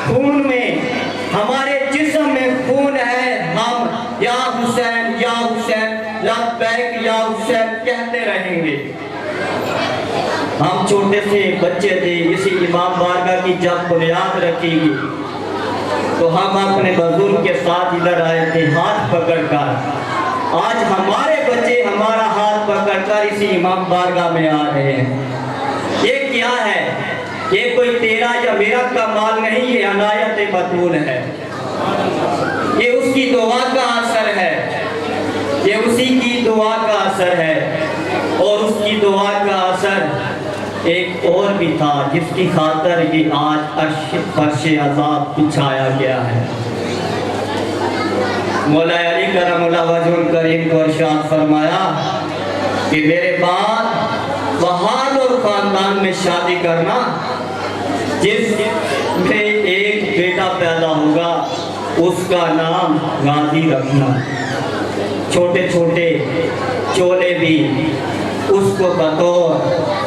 خون میں، ہمارے جسم میں خون ہے، ہم یا حسین یا حسین لبیک یا حسین کہتے رہیں گے۔ ہم چھوٹے سے بچے تھے، اسی امام بارگاہ کی جب بنیاد رکھی گی تو ہم اپنے بزرگ کے ساتھ ادھر آئے تھے ہاتھ پکڑ کر۔ آج ہمارے بچے ہمارا ہاتھ پکڑ کر اسی امام بارگاہ میں آ رہے ہیں۔ یہ کیا ہے؟ یہ کوئی تیرا یا میرا کمال نہیں، یہ عنایت بطول ہے، یہ اس کی دعا کا اثر ہے، یہ اسی کی دعا کا اثر ہے۔ اور اس کی دعا کا اثر ایک اور بھی تھا جس کی خاطر یہ آج فرش عذاب بچھایا گیا ہے۔ مولا علی کرم اللہ وجہ الکریم کو ارشاد فرمایا کہ میرے بعد بہاد اور خاندان میں شادی کرنا، جس میں ایک بیٹا پیدا ہوگا اس کا نام غازی رکھنا۔ چھوٹے چھوٹے چولے بھی اس کو بطور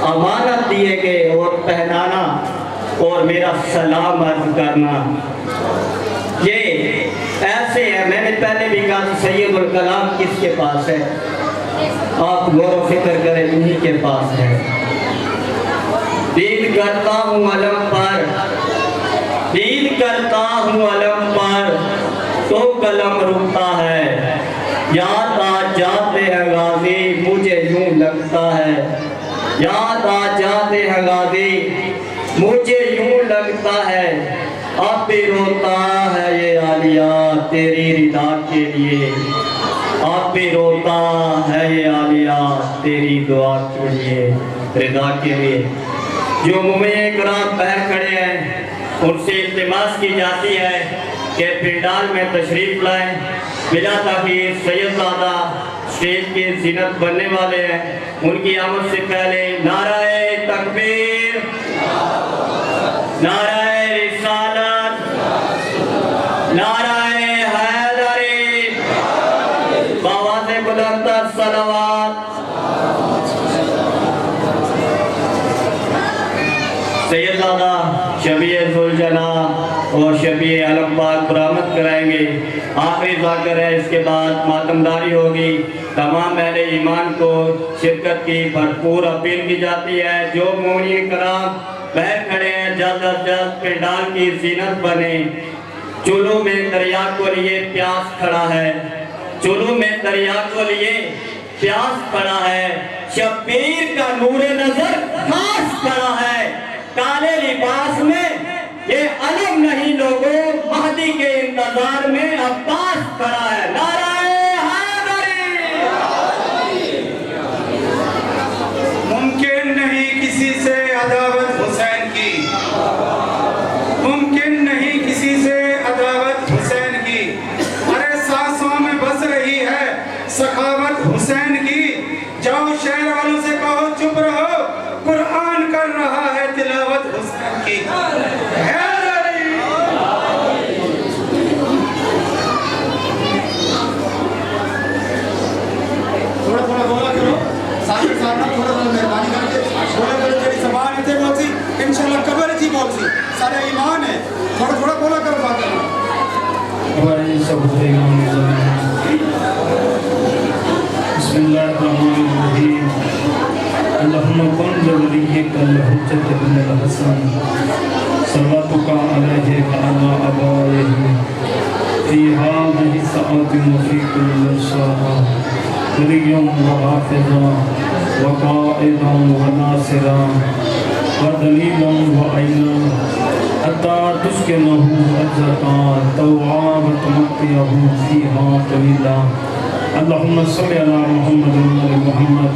امانت دیے گئے اور پہنانا اور میرا سلام عرض کرنا۔ یہ ایسے ہے، میں نے پہلے بھی کہا سید الکلام کس کے پاس ہے؟ آپ غور و فکر کریں، انہی کے پاس ہے۔ دید کرتا ہوں علم پر، دید کرتا ہوں علم پر تو قلم رکتا ہے، یاد آ جاتے ہیں غازی مجھے یوں لگتا ہے، یاد آ جاتے ہیں غازی مجھے یوں لگتا ہے، اب بھی روتا ہے یہ عالیہ تیری رضا کے لیے، اب بھی روتا ہے یہ عالیہ تیری دعا کے لیے، رضا کے لیے۔ جو مومنین کرام پیر کھڑے ہیں ان سے التماس کی جاتی ہے کہ پنڈال میں تشریف لائیں۔ بلا تاخیر سید زادہ اسٹیج کی زینت بننے والے ہیں، ان کی آمد سے پہلے نعرہ تکبیر، نعرہ رسالت، نعرہ حیدری، بآواز بلند صلوات۔ سید زادہ شبیہ ذوالجلال اور شبیہ علم پاک برآمد کرائیں گے۔ آخری ذاکر ہے، اس کے بعد ماتمداری ہوگی۔ تمام اہل ایمان کو شرکت کی بھرپور اپیل کی جاتی ہے۔ جو مومنین کرام بیٹھ کھڑے ہیں جلد از جلد پنڈال کی زینت بنے۔ چولوں میں دریا کو لیے پیاس کھڑا ہے، چولوں میں دریا کو لیے پیاس کھڑا ہے، شبیر کا نور نظر خاص کھڑا ہے، کالے لباس میں یہ علم نہیں لوگوں، مہدی کے انتظار میں عباس کھڑا ہے۔ نعرہ حیدری۔ ممکن نہیں کسی سے عداوت حسین کی، ممکن نہیں کسی سے عداوت حسین کی، ارے سانسوں میں بس رہی ہے سخاوت حسین کی۔ جاؤ شہر والوں سے کہو چپ رہو، قرآن کر رہا ہے تلاوت حسین کی۔ تھوڑا تھوڑا بولا کرو، ساتھ ساتھ تھوڑا تھوڑا مہربانی کر کے بولا کرو، تیری زبان اتنے بول سی انشاءاللہ قبر تھی بول سی، سارے ایمان ہے، تھوڑا تھوڑا بولا کرو بات کرنا۔ بسم اللہ الرحمن الرحیم، اللہم کن لولیک الحجت بن الحسن صلواتک علیہ وعلی آبائہ فی هذه الساعة وفی کل ساعة ولیا وحافظا وقائدا وناصرا ودلیلا وعینا حتی تسکنہ اجزتا طوعا وتمتعہ فیہا طویلا۔ اللہم صلی علی محمد وآل محمد،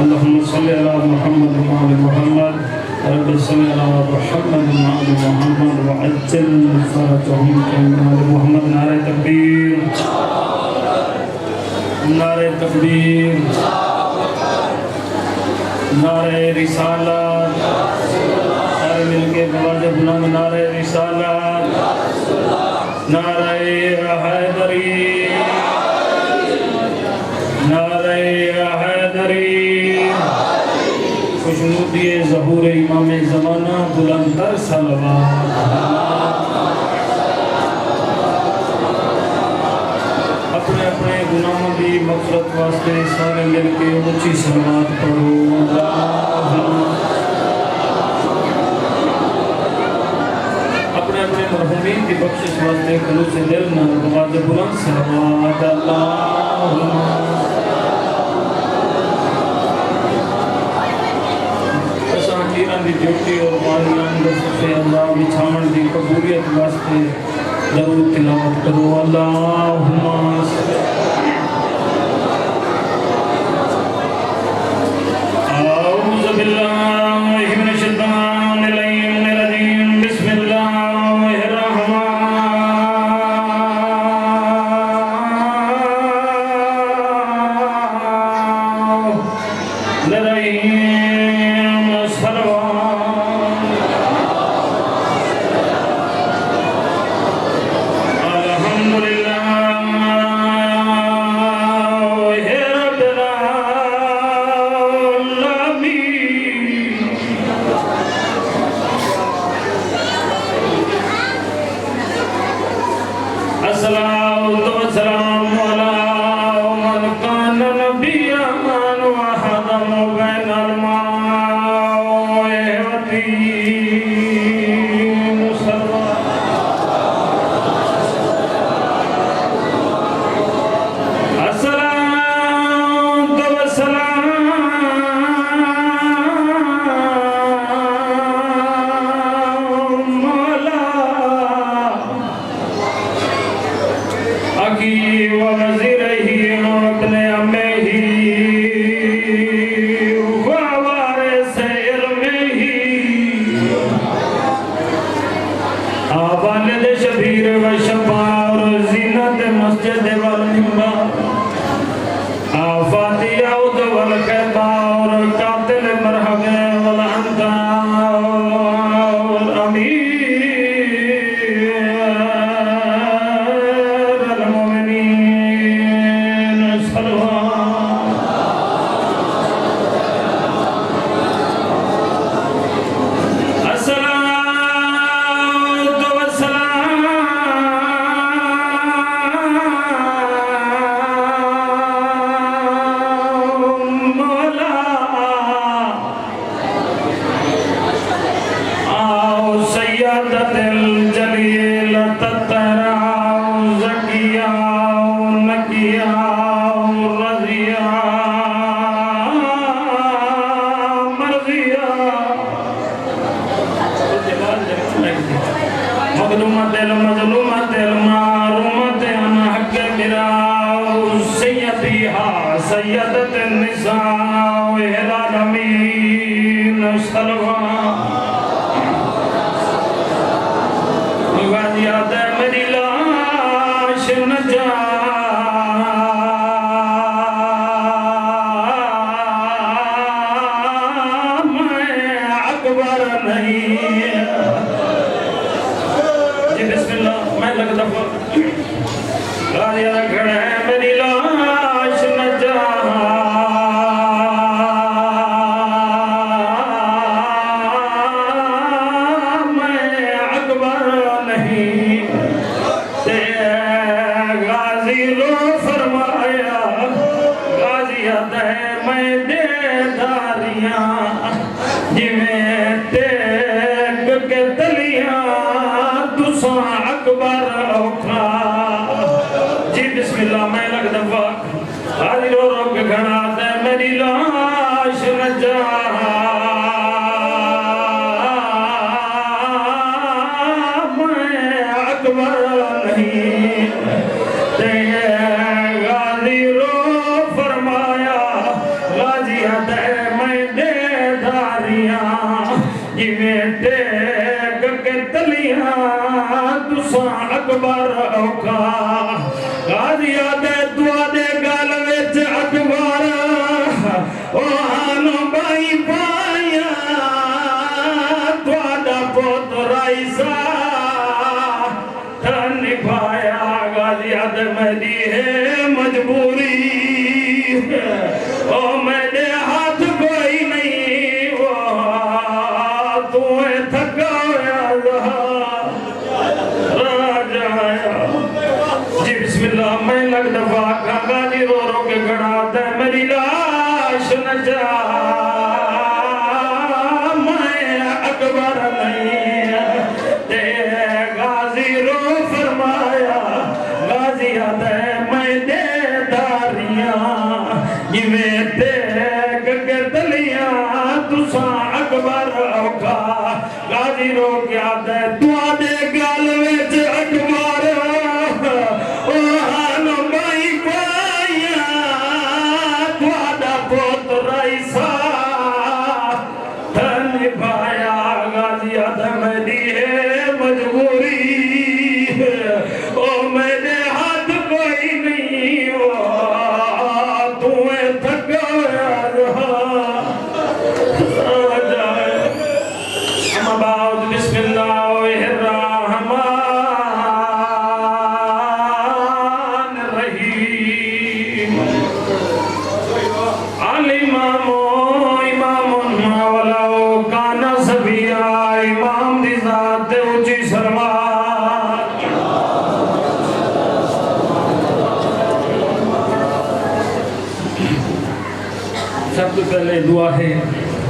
اللہم صلی علی محمد وآل محمد، رب صلی علی محمد وآل محمد وعجل فرجہم کما آل محمد۔ نعرہ تکبیر، نعرہ تکبیر، نعرہ رسالت، سارے مل کے بواجہ بلند نعرہ رسالت، نعرہ حیدری، نعرہ حیدری، خوشنودی ظہور امام زمانہ بلند تر صلوات۔ واسطے سارے مل کے اونچی صلوات پڑھو اپنے اپنے مرحومین کی بخشش واسطے خلوص دل نہ بغاز بلند صلوات اللہم اساکیران دی ڈیوٹی اور مالیان دستے اللہ بچھاون دی قبولیت واسطے ضرور تلاوت کرو اللہم اعوذ باللہ من الشیطان الرجیم بسم اللہ الرحمن الرحیم صلوات الحمدللہ رب العالمین الصلاة والسلام على من كان نبيا وحضر بين الماء والطين الصلاة والسلام على أخي ووزيره وابن عمه ووارث علمه والد شبیر وشفاع زینت مسجد والمنبر فاتحہ والخطاب قاتل مرحب والعنتار امیر المؤمنین صلوات الصلاة والسلام على سيادة الجليل تترى زكية نكية رضية مرضية مظلومة المظلومة المعرومة عن حق براء سيدها سيدة النساء العالمين صلوات غازیات میری لاش نہ جا میں اکبر نہیں جی بسم اللہ میں لگ دفعہ غازیات کھڑے ہیں میری لاش نہ جا میں اکبر نہیں غازی رو فرمایا غازیات ہے میں دے داریاں جویں ٹیک کے تلیاں تساں اکبر اوکھا جی بسم اللہ میں لگ دفعہ غازی رو رو کے کھڑا دے میری لاش نہ جا اکبر نہیں غازی رو فرمایا غازیات ہے میں دے داریاں جویں ٹیک کے تلیاں تساں اکبر اوکھا غازیات دعا دے گل وچ اکبر او ہانو بائی پایا تواڈا پتر عیسیٰ نبھایا غازیات میری ہے مجبوری او میرے ہاتھ کوئی نہیں وہ تو تھکا ہویا راجہ جی بسم اللہ میں لگ دفعہ غازی رو رو کے کھڑا صلوات. سب سے پہلے دعا ہے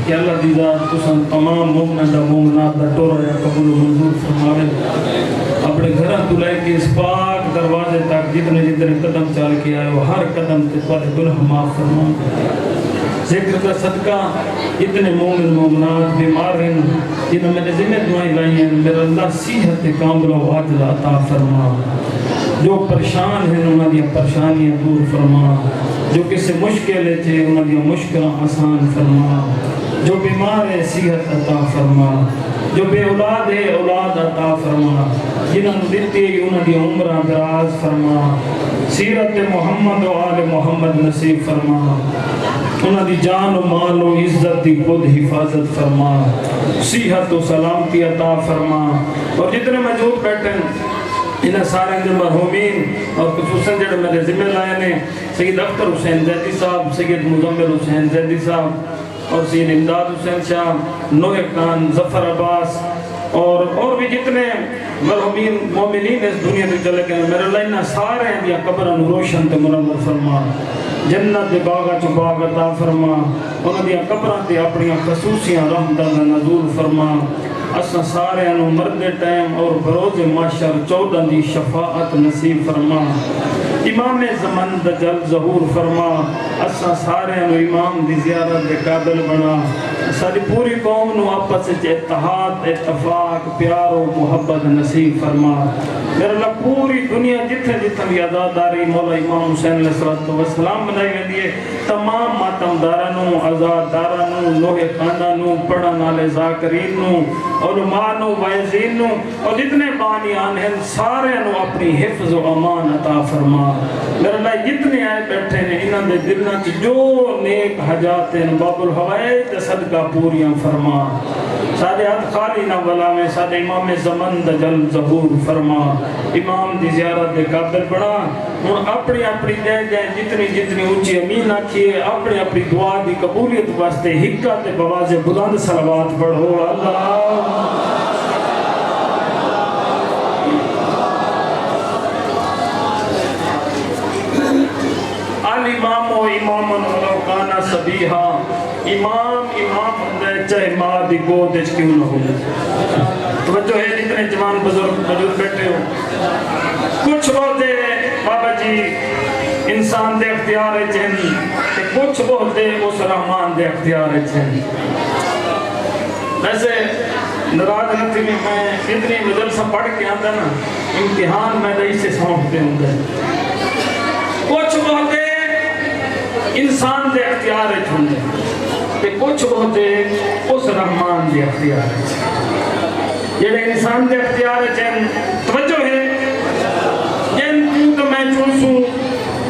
کہ اللہ دی ذات تساں تمام مومنان دا مومنات دا ٹورا قبول و منظور فرماوے. اپنے گھر تو لے کے اس پاک دروازے تک جتنے جتنے قدم چال کے آئے وہ ہر قدم تے تواڈے گناہ معاف فرما. ذکر کا صدقہ اتنے مومن مومنات بیمار ہیں جنہوں میں نے ذمہ دعائیں لائی ہیں میرا اللہ صحت کاملہ و عاجلہ عطا فرما. جو پریشان ہیں انہاں دی پریشانیاں دور فرما. جو کسی مشکل ہے انہاں دی مشکلاں آسان فرما. جو بیمار ہے صحت عطا فرما. جو بے اولاد ہے اولاد عطا فرما. جنہوں نے دیتی ہے انہاں دی عمرہ دراز فرما. سیرت محمد و آل محمد نصیب فرما. انہاں دی جان و مال و عزت دی خود حفاظت فرما. صحت و سلامتی عطا فرما. اور جتنے موجود بیٹھے ہیں انہاں سارے دے مرحومین اور خصوصاً جڑے میرے ذمہ لائے نے سید اختر حسین زیدی صاحب, سید مزمل حسین زیدی صاحب اور سید امداد حسین صاحب, نوح خان, ظفر عباس اور بھی جتنے مرحومین مومنین اس دنیا میں چلے گئے میرے اللہ انہاں سارے دیا قبروں روشن تے منور فرما. جنت دے باغاں چ باغ عطا فرما. انہاں دیا قبراں تے اپنی خصوصیاں رحمتاں دا نزول فرما. اساں سارے انو مرد ٹائم اور بروز معاشر 14 دی شفاعت نصیب فرما. امام زمان دجل ظہور فرما. اساں سارے انو امام دی زیارت دے قابل بنا. ساری پوری قوم نو آپس وچ اتحاد اتفاق پیار و محبت نصیب فرما. میرے اللہ پوری دنیا جتھے جتھے بھی عزاداری مولا امام حسین علیہ السلام منائی ویندی ہے تمام ماتمداراں نو عزاداراں نو لوہے خاناں نو پڑھن والے ذاکرین نو علماء نو وائزین نو اور جتنے بانیان ہیں سارے نو اپنی حفظ و امان عطا فرما. میرے اللہ جتنے آئے بیٹھے ہیں انہاں دے دلاں وچ جو نیک حاجات ہیں باب الحوائج تے صدقہ پوریاں فرما. سارے ہاتھ خالی نہ بلا میں سارے امام زمن دجل ظہور فرما. امام دی زیارت دے قابل بنا. ہن اپنی اپنی جے جتنی جتنی اونچی امین آکھیے اپنی اپنی دعا دی قبولیت واسطے حقہ تے بواز بلند صلوات پڑھو. اللہ الامام و امام ولو کانا سبیہا. امام امام ہوتا ہے چاہے ماں دی گود وچ کیوں نہ ہو. توجہ ہے جتنے جوان بزرگ موجود بیٹھے ہو کچھ بہتے بابا جی انسان دے اختیار ہیں تے کچھ بہتے اس رحمان دے اختیار ہیں. ویسے ناراض نہیں تھی میں اتنی مدرسہ پڑھ کے آتا نا امتحان میں رہی سے سونپتے ہوں گے. کچھ بہتے انسان دے اختیار ہوں تے کچھ بہتے اس رحمان دے اختیار جڑے انسان دے اختیار ہیں. توجہ ہے جن تو میں چونسوں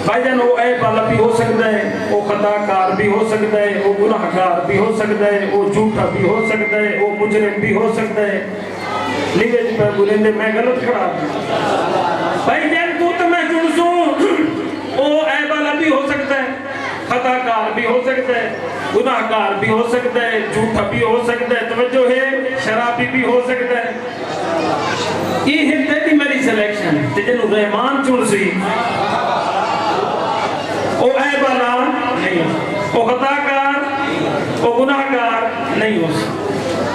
بھائی جان وہ عیب والا بھی ہو سکتا ہے, وہ خطا کار بھی ہو سکتا ہے, وہ گناہ گار بھی ہو سکتا ہے, وہ جھوٹا بھی ہو سکتا ہے, وہ مجرم بھی ہو سکتا ہے. لیکن جی پر بولیں میں غلط کھڑا بھائی جان تو میں چونسوں وہ عیب والا بھی ہو سکتا ہے, خطا کار بھی ہو سکتا ہے, گناہ گار بھی ہو سکتا ہے, جھوٹا بھی ہو سکتا ہے. توجہ ہے شرابی بھی ہو سکتا ہے. یہ ہے تیری میری سلیکشن تے جنوں رحمان چن سی وہ عیب والا نہیں ہو, وہ خطا کار وہ گناہ گار نہیں ہو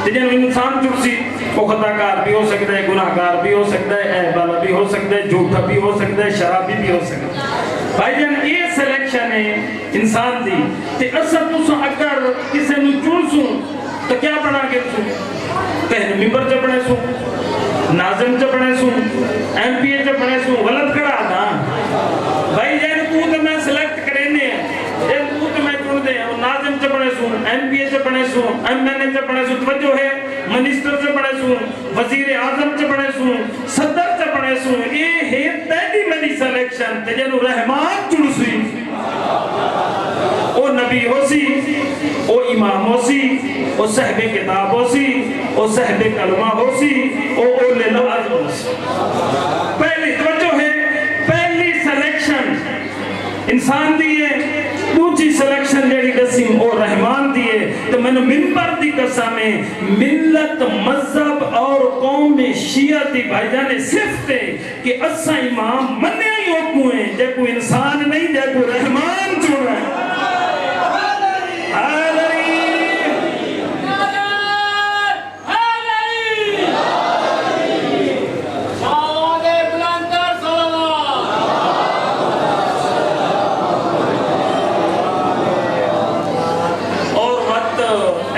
تے جنوں انسان چن سی وہ خطا کار بھی ہو سکتا ہے, گناہ گار بھی ہو سکتا ہے, عیب والا بھی ہو سکتا ہے, جھوٹا بھی ہو سکتا ہے, شرابی بھی ہو سکتا ہے. بھائی جان یہ سلیکشن ہے انسان دی تے اصل تساں اگر کسے نو چن سوں تو کیا بنا کے سوں کہیں ممبر چ بنے سوں, ناظم چ بنے سوں, ایم پی اے چ بنے سوں, غلط کرا نا بھائی جان تو میں سلیکٹ کرینے ہیں تو میں چن دے ناظم چ بنے سوں, ایم پی اے چ بنے سوں, ایم این اے چ بنے سوں. توجہ ہے منسٹر چ بنے سوں, وزیر اعظم چ بنے سوں, صدر چ بنے سوں. یہ ہے تیری میری سلیکشن تے جنوں رحمان چن سی او نبی ہو سی, او امام ہو سی, او صاحب کتاب ہو سی, او صاحب کلمہ ہو سی, او اولے العزم ہو سی. پہلی توجہ ہے پہلی سلیکشن انسان دی ہے, دوسری سلیکشن جیڑی دسیم او رحمان دی ہے. تو میں میں منبر دی قسم ملت مذہب اور قوم شیعہ دی بھائی جانے صرف تے کہ اسا امام مننے ہی ہوکو ہیں جے کوئی انسان نہیں جے کوئی رحمان چون ہے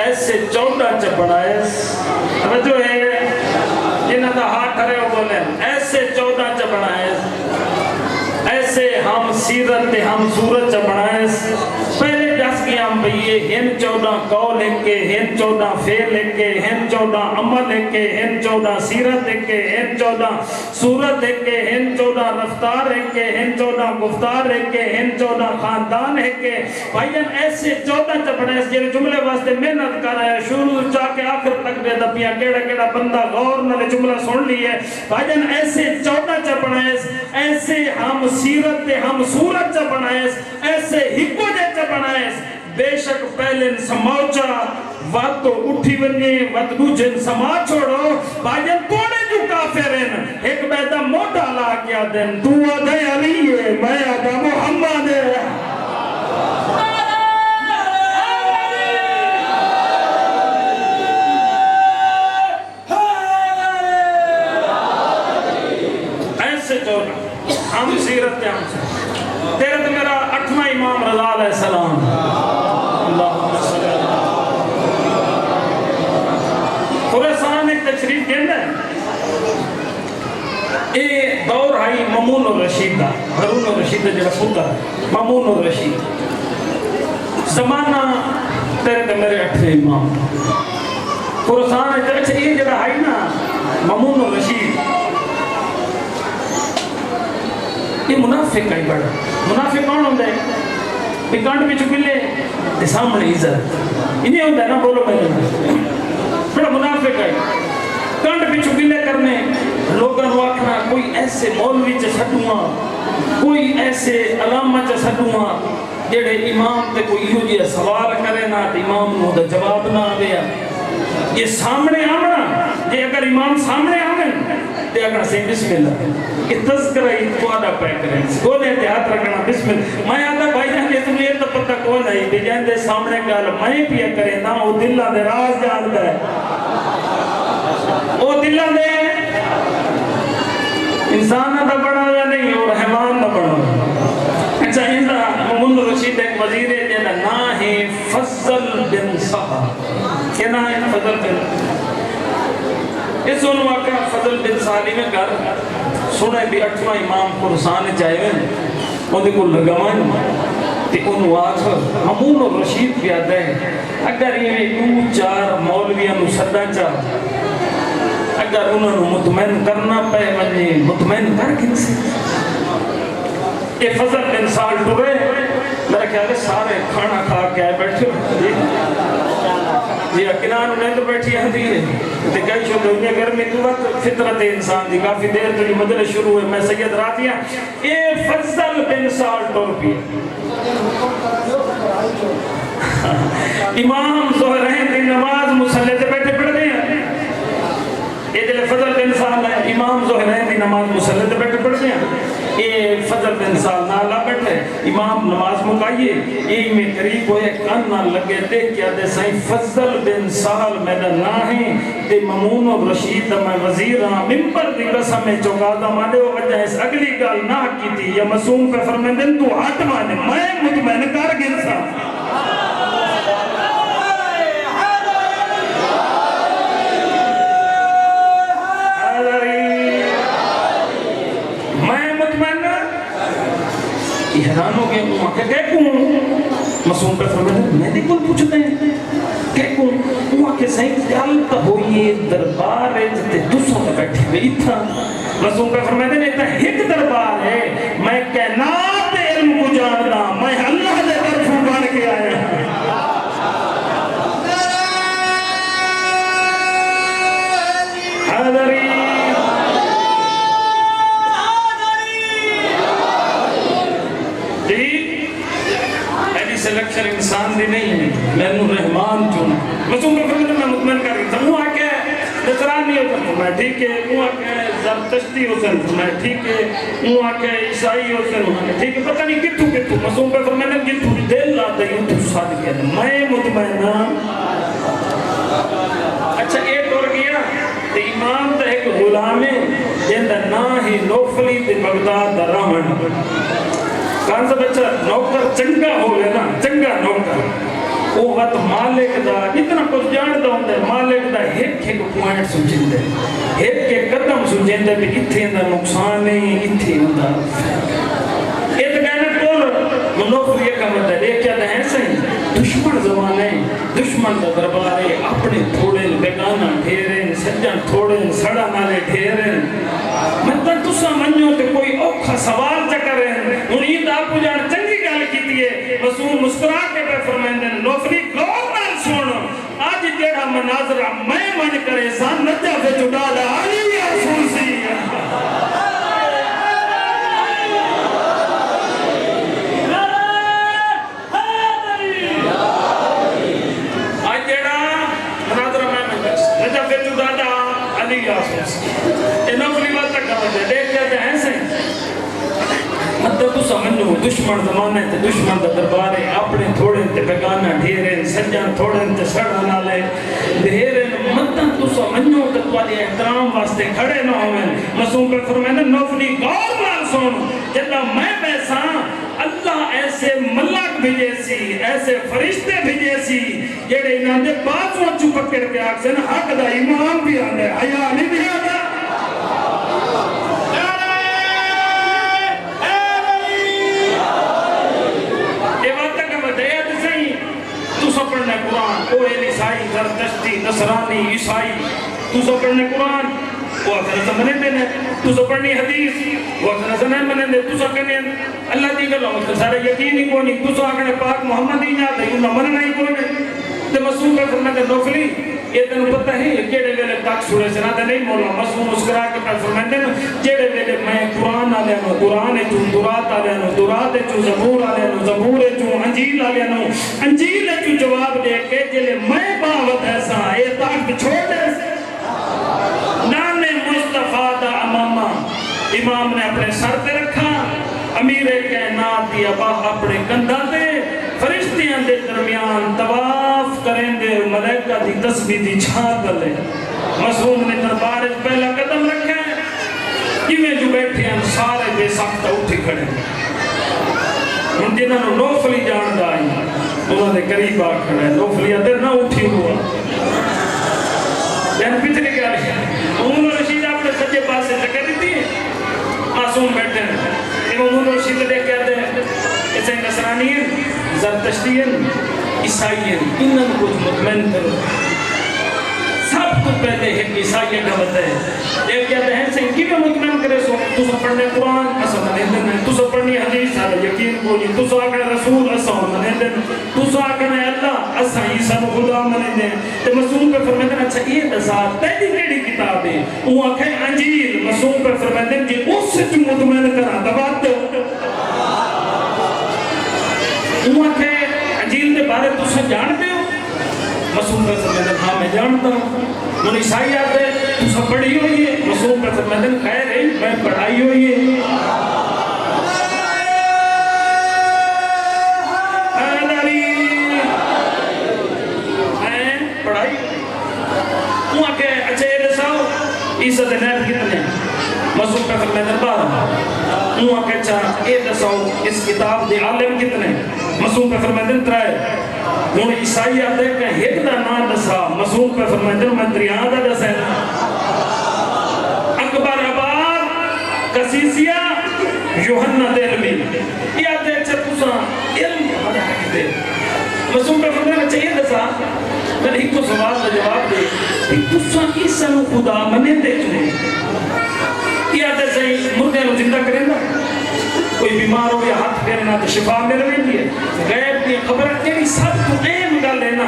ایسے 14 چپڑائیس توجہ ہے جنہاں دا ہاتھ کھڑے ہو بولے ایسے 14 چپڑائیس ایسے ہم سیرت تے ہم صورت چپڑائیس پہلے دس کی ہم بھئیے ہن 14 قول لکھ کے ہن 14 فعل لکھ کے ہن 14 عمل لکھ کے ہن 14 سیرت لکھ کے ہن 14 صورت لکھ کے ہن 14 رفتار لکھ کے ہن 14 گفتار لکھ کے ہن 14 خاندان لکھ کے بھائیان ایسے 14 چپڑائیس جنہیں جملے واسطے محنت کر رہے ہیں شروع چاہ کے آخر تک دے دپیاں کیڑا بندہ غور نہ جملہ سن لی ہے بھائیان ایسے 14 چپڑائیس ایسے ہم سیرت تے ہم صورت چپڑائیس ایسے ہکو جے چپڑائیس بے شک پہلے سماچا وقت تو اٹھی ونجے وقت دوجن سما چھوڑو بھائیان کوڑے جو کافر ہیں ایک بیدہ موٹا لا کیا دن تو آدھے علی ہے میں آدھا محمد ہے ہم سیرت تے ہم سے تیرے تو میرا 8واں امام رضا علیہ السلام اللہ صلی اللہ خراسان ایک تشریف کہندہ ہے اے دور آئی مامون الرشید دا ہارون الرشید دا جڑا پتر ہے مامون الرشید زمانہ تیرے تو میرے 8ویں امام خراسان ایک اچھا یہ جڑا آئی نا مامون الرشید یہ منافق ہے بڑا منافق کون ہوتا ہے کہ کانٹ بھی چکلے تے سامنے عزت انہیں ہوتا ہے نا بولو میں بڑا منافق ہے کانٹ بھی چکلے کرنے لوگاں واکھنا کوئی ایسے مولوی چا سٹھواں کوئی ایسے علامہ چا سٹھواں جڑے امام تے کوئی یوں جی سوال کرے نا تے امام نو دا جواب نہ آویا یہ سامنے آمنا جے اگر امام سامنے آمن تے اگر سے بسم اللہ کہ تذکرہ ہی تو آدھا پہ کریں گولے تے ہاتھ رکھنا بسم اللہ میں آدھا بھائی جان یہ تمہیں یہ تو پتہ کون ہے کہ جان دے سامنے گال میں پیا کریں نا وہ دلہ دے راز جان دے وہ دلہ دے انسان نہ بڑھا یا نہیں اور رحمان نہ بڑھا اچھا اندہ مامون الرشید ایک وزیر ہے جنہ نا ہے فضل بن صاحب کہ نا ہے فضل بن اس عنوان کا فضل بن سالی میں کر سنے بھی 8واں امام خراسان چاہے ہیں وہ کو لگوائیں تے عنوان کا مامون الرشید پیادہ ہے اگر یہ 2-4 مولویاں نو صدا چاہ اگر انہوں نے مطمئن کرنا پہ ونجے مطمئن کر کن سے یہ فضل بن سال ٹورے میرا خیال ہے سارے کھانا کھا کے آئے بیٹھے جی اکنان انہیں تو بیٹھی آتی ہے تے کئی شو دنیا گرمی تو وقت فطرت انسان دی کافی دیر تو یہ مجلس شروع ہوئے میں سید راتیاں اے فضل بن سال ٹور پی امام زہرین دی نماز مسلح سے بیٹھے پڑھ دیں اے دل فضل بن سال ہے امام زہرین دی نماز مسلح سے بیٹھے پڑھ دیں اے فضل بن سال نالا بیٹھے امام نماز مکائیے اے میں قریب ہوئے کان نہ لگے دیکھ کیا دے سائیں فضل بن سال میرا ناہیں تے مامون الرشید میں وزیر ہاں ممبر دی قسم میں چوکاتا مانے ہو وجہ اس اگلی گال نہ کی تھی یا مسوم پہ فرمین دن تو ہاتھ مانے میں مطمئن کر گنسا حیران ہو گئے وہاں کہ کون مسوم پہ فرمائے میں نہیں کون پوچھتے ہیں کہ کون وہاں کہ صحیح خیال تا ہوئیے دربار ہے جتے دوسروں میں بیٹھے ہوئی تھا مسوم پہ فرمائے نہیں اتنا ایک دربار ہے میں کائنات علم کو جاننا میں اللہ دے طرفوں بان کے آیا حاضری سلیکشن انسان دی نہیں ہے میں رحمان چون مسوم پہ فرماتے میں مطمئن کر رہی تھا وہ آکے نصرانی ہوتا فرمایا ٹھیک ہے وہ آکے زرتشتی ہوتا فرمایا ٹھیک ہے وہ آکے عیسائی ہوتا فرمایا ٹھیک ہے پتہ نہیں کتھو مسوم پہ فرمایا کتھو دل لاتا ہی تو ساتھ کیا میں مطمئنہ اچھا ایک اور گیا تو امام تا ایک غلام ہے جن دا نا ہی نوفلی تے بغداد دا رامن کان سا بچہ نوکر چنگا ہو گیا نا چنگا نوکر وہ وقت مالک دا اتنا کچھ جانتا ہوں دے مالک دا ایک پوائنٹ سمجھیں دے ایک قدم سمجھیں دے بھی اتھے دا نقصان نہیں اتھے دا ایک کہنا کول نوکری کا مدد ہے کیا دا ہے صحیح دشمن زمانے دشمن دا دربارے اپنے تھوڑے بیگانا ڈھیرے سجن تھوڑے سڑا نالے ڈھیرے مطلب تسا منجو تے کوئی اوکھا سوال چکرے انہیں دا آپ جان چنگی گال کی دیئے مسئول مسکرا کے پہ فرمائندے نوفری گور نال سونا آج جیڑا مناظرہ میں من کرے سان نجا پہ جڑا دا آلی یا سوسی دشمن زمانے تے دشمن دا دربارے اپنے تھوڑے تے بیگانا ڈھیرے سجن تھوڑے تے سڑا نالے ڈھیرے مدن تو سمجھو تے تواڈے احترام واسطے کھڑے نہ ہوئے مسعود پہ فرمایا نوفلی غور نال سن جدا میں پیسا اللہ ایسے ملک بھیجے سی ایسے فرشتے بھیجے سی جڑے انہاں دے بازوں چ پکڑ کے آکھن حق دا امام بھی آندا حیا نہیں بھی آندا پڑھنے قرآن کوئی عیسائی زرتشتی نصرانی عیسائی تو سو پڑھنے قرآن وہ اگر سمجھنے دینے تو سو پڑھنی حدیث وہ اگر سمجھنے دینے تو سو کہنے اللہ دی گلوں تو سارے یقین ہی کوئی نہیں تو سو آگنے پاک محمد ہی جاتا ہے انہوں مننا ہی کوئی نہیں تو مسعود پہ فرماتے نوفلی یہ تنو پتہ ہے کیڑے ویلے تاک سورے سے نہ نہیں مولا مسعود مسکرا کے پہ فرماتے جیڑے ویلے میں قرآن آلے نو قرآن چوں درات آلے نو درات چوں زبور آلے نو زبور چوں انجیل آلے نو انجیل چوں جواب دے کے جلے میں باوت ایسا اے تاک چھوڑے سے نانے مصطفیٰ دا امامہ امام نے اپنے سر تے رکھا امیر کائنات دی ابا اپنے کندھا تے فرشتیاں دے درمیان طواف کریں دے ملائکہ دی تسبیح دی چھاپ لے مسعود نے دربار پہلا قدم رکھا ہے جویں جو بیٹھے ہیں سارے بے ساختہ اٹھی کھڑے ان جنہاں نو نوفلی جان دا آئی انہوں نے قریب آ کھڑے نوفلی ادھر نہ اٹھی ہوا جن پچھلے کیا رہے امون رشید آپ نے سجے پاس سے چکے دیتی ہے معصوم بیٹھے ہیں امون رشید دیکھ کے آتے ہیں اسے نصرانی زرتشتی عیسائی انہوں کچھ مطمئن کرو سب کو پہلے ایک عیسائی کا بتا ہے ایک کہتے ہیں سے کی میں مطمئن کرے سو تو سو پڑھنے قرآن اسا منے دن تو سو پڑھنی حدیث سارا یقین کو نہیں تو سو آگے رسول اسا منے دن تو سو آگے اللہ اسا عیسیٰ خدا منے دن تو مسعود پہ فرمائے دن اچھا یہ دسات پہلی کیڑی کتاب ہے وہ آکھیں انجیل مسعود پہ فرمائے دن کہ اس سے جو مطمئن کرا دبات دو وہ آکھیں انجیل دے بارے تو سو جانتے ہو مسعود پہ فرمائے دن ہاں میں جانتا ہوں انہوں عیسائی آتے تو سب پڑھی ہوئی ہے مسعود پہ فرمائے دن خیر ہے میں پڑھائی ہوئی ہے میں پڑھائی وہاں کے اچھے یہ دساؤ عیسیٰ دے نیب کتنے مسعود پہ فرمائے دن 12 وہاں کے اچھا یہ دساؤ اس کتاب دے عالم کتنے مسعود پہ فرمائے دن 3 ہوں عیسائی آتے کہ ایک دا نام دسا مسعود پہ فرمائے دن میں دریان دا دسا اکبر آباد کسیسیہ یوحنا دہلوی یہ آتے اچھا تسا علم بڑا حق دے مسعود پہ فرمائے دن چاہیے دسا میں ایک کو سوال دا جواب دے کہ تسا عیسیٰ نو خدا منے دے چنے یہ آتے صحیح مردے نو زندہ کریں گا کوئی بیمار ہو یا ہاتھ پھیرنا تو شفا مل رہی ہے غیب کی خبر تیری سب تو اہم گل ہے نا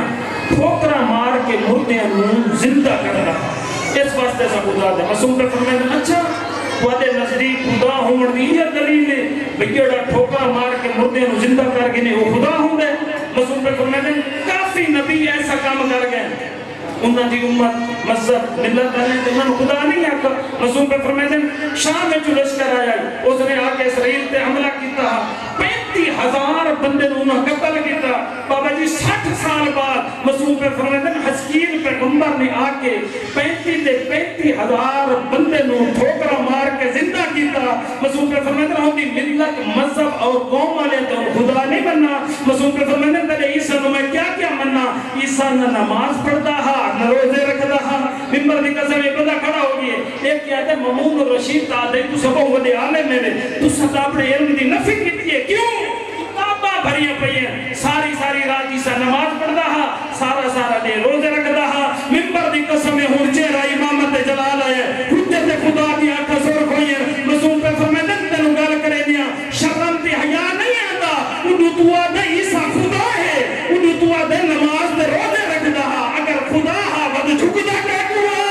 ٹھوکرا مار کے مردیاں نو زندہ کرنا اس واسطے سا خدا دے مسعود پہ فرمائے اچھا تواڈے نزدیک خدا ہون دی یہ دلیل ہے بھئی جڑا ٹھوکرا مار کے مردیاں نو زندہ کر کے نہیں وہ خدا ہوندا ہے مسعود پہ فرماتے ہیں کافی نبی ایسا کام کر گئے انہاں دی امت مذہب ملت والے تے انہاں خدا نہیں آکھا مسعود پہ فرماتے ہیں شام میں جو لشکر آیا اس نے آ کے اسرائیل تے حملہ کیتا 35,000 بندے انہاں قتل کیتا بابا جی 60 سال بعد مسعود پہ فرماتے ہیں حزقیل پیغمبر نے آ کے 35,000 بندے نو ٹھوکرا مار کے زندہ کیتا مسعود پہ فرماتے ہیں ہوندی ملت مذہب اور قوم والے تو خدا نہیں بننا مسعود پہ فرماتے ہیں تے عیسیٰ نو میں کیا مننا عیسیٰ نہ نماز پڑھتا ہا نہ روزے رکھتا ہا ممبر دی قسم ایک بندہ کھڑا ہو گیا ایک کہتا ہے مامون الرشید تا دے تو سب ودے عالم میں تو سب اپنے علم دی نفی کیتی ہے کیوں کتاباں بھریاں پئی ہیں ساری رات عیسیٰ نماز پڑھتا ہا سارا دے روزے رکھتا ہا ممبر دی قسم ہن چہرہ امامت جلال ہے حجت خدا دی آنکھاں سرخ ہوئی ہیں مسعود پہ فرماتے ہیں تینوں گل کرے دیا شرم تے حیا نہیں آتا اُنہوں تو آدھے عیسیٰ خدا ہے اُنہوں تو آدھے نماز تے روزے رکھتا ہا اگر خدا ہا ود جھکتا کیا کوا